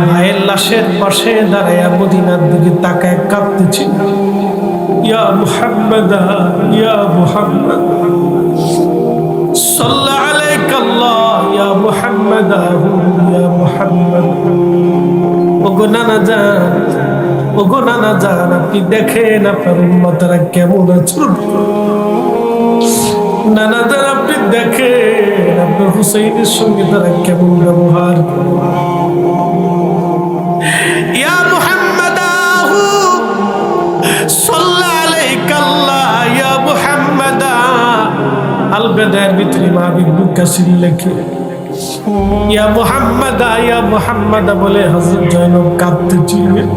ভাইয়ের লাশের পাশে দাঁড়ায়া মদিনার দিকে তাকায় কাঁদতেছিল। ইয়া মুহাম্মাদ, ইয়া মুহাম্মাদ, সাল্লাল্লাহু আলাইকা আল্লাহ, ইয়া মুহাম্মাদ, ইয়া মুহাম্মাদ। ওগো নানা জান, ওগো নানা জান, আপনি দেখেন আপনার উম্মতরা কেমন আছে। নানা জান, আপনি দেখেন আপনার হুসাইনের সঙ্গে তারা কেমন ব্যবহার করে। ইয়া মুহাম্মাদ, সাল্লাল্লাহু আলাইকা আল্লাহ, ইয়া মুহাম্মাদ। আল বেদায়ের ভিতরে ইমাম ইবনে কাসির লেখে, ইয়া মুহাম্মাদ, ইয়া মুহাম্মাদ বলে হযরত জয়নব কাঁদতেছিলেন।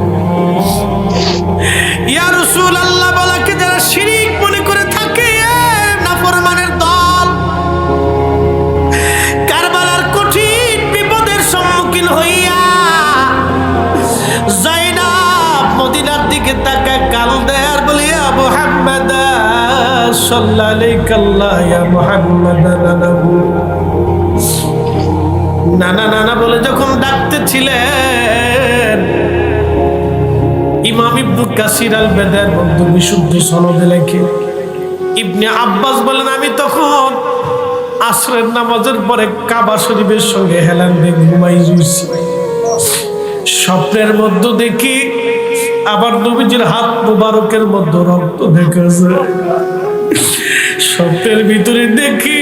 ইয়া রাসূলুল্লাহ বলাকে যারা শিরিক মনে করে থাকে, নাফরমানের দল, কারবালার কঠিন বিপদের সম্মুখীন হইয়া জয়নব মদিনার দিকে তাকায় কাঁদে আর বলে, ইয়া মুহাম্মাদ, সাল্লাল্লাহু আলাইকা আল্লাহ, ইয়া মুহাম্মাদ। নানা নানা বলে যখন ডাকতেছিলেন, ইমাম ইবনে কাসির আল বেদায়ের মধ্যে বিশুদ্ধ সনদে লেখে, ইবনে আব্বাস বলেন, আমি তখন আসরের নামাজের পরে কাবা শরীফের সঙ্গে হেলান দিয়ে ঘুমাই রয়েছি। স্বপ্নের মধ্যে দেখি আবার নবীজির হাত মুবারকের মধ্যে রক্ত দেখা যায়। স্বপ্নের ভিতরে দেখি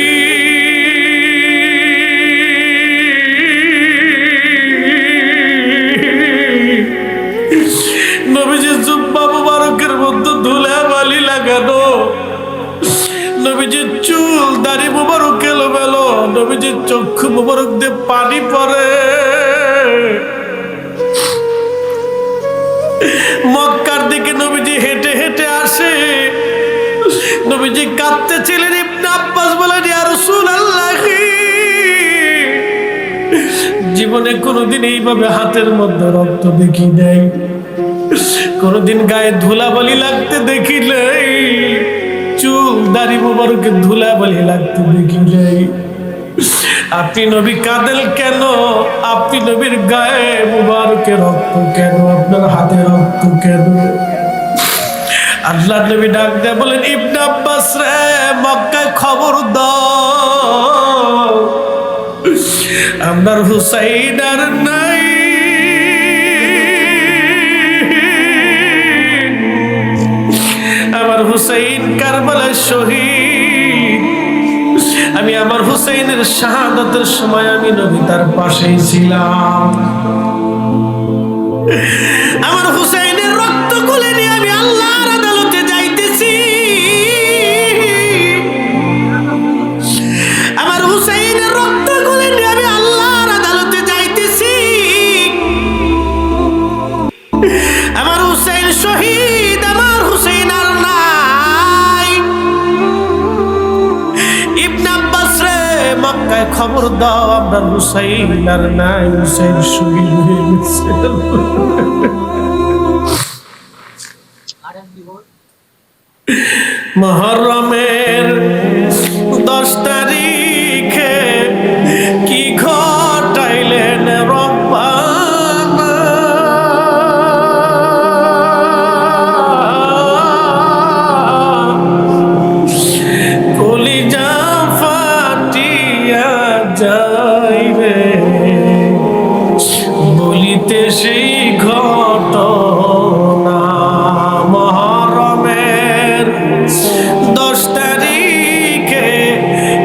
নবীজির জুব্বা মুবারকের মধ্যে ধুলাবালি লাগানো, নবীজির চুল দাড়ি মুবারক এলোমেলো, নবীজির চক্ষু মুবারক দিয়ে পানি পড়ে। মক্কার দিকে নবীজি হেঁটে হেঁটে আসে, নবীজি কাঁদতেছিলেন। ইবনে আব্বাস বলেন, ইয়া রাসূলুল্লাহ, জীবনে কোনোদিন এইভাবে হাতের মধ্যে রক্ত দেখি নাই, কোনদিন গায়ে ধুলাবালি লাগতে দেখি নাই, চুল দাড়ি মুবারকে ধুলাবালি লাগতে দেখি নাই। আপনি নবী কাঁদেন কেন? আপনি নবীর গায়ে মুবারকে রক্ত কেন? আপনার হাতে রক্ত কেন? আল্লাহ নবী ডাক দেয়া বলেন, ইবনে আব্বাস রে, মক্কায় খবর দাও, আপনার হুসাইন আর নাই। আমার হুসাইন কারবালায় শহীদ। আমি আমার হুসাইনের শাহাদাতের সময় আমি নবী তার পাশেই ছিলাম। আমার হুসাইনের রক্ত খুলে নিয়ে আমি আল্লাহর আদালতে যাইতেছি। আমার হুসাইনের রক্ত খুলে নিয়ে আমি আল্লাহর আদালতে যাইতেছি। আমার হুসাইন শহীদ, আমার হুসাইন আর নাই। ইবনে আব্বাস রে, মক্কায় খবর দাও, আপনার হুসাইন আর নাই, হুসাইন শহীদ হয়ে গেছে। মুহররমের 10 তারিখে কি ঘটাইলেন রব্বানা, কলিজা ফাটিয়া যায় রে, বলিতে সেই ঘটনা। মুহররমের 10 তারিখে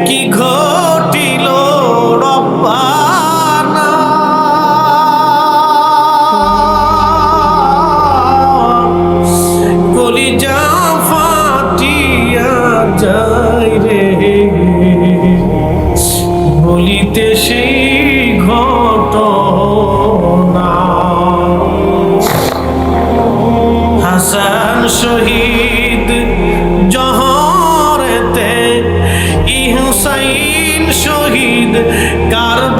কি ঘটিল রব্বানা, কলিজা ফাটিয়া যায় রে, বলিতে সেই ঘটনা। হাসান শহীদ জহরেতে, ই হুসাইন শহীদ কারবালায়।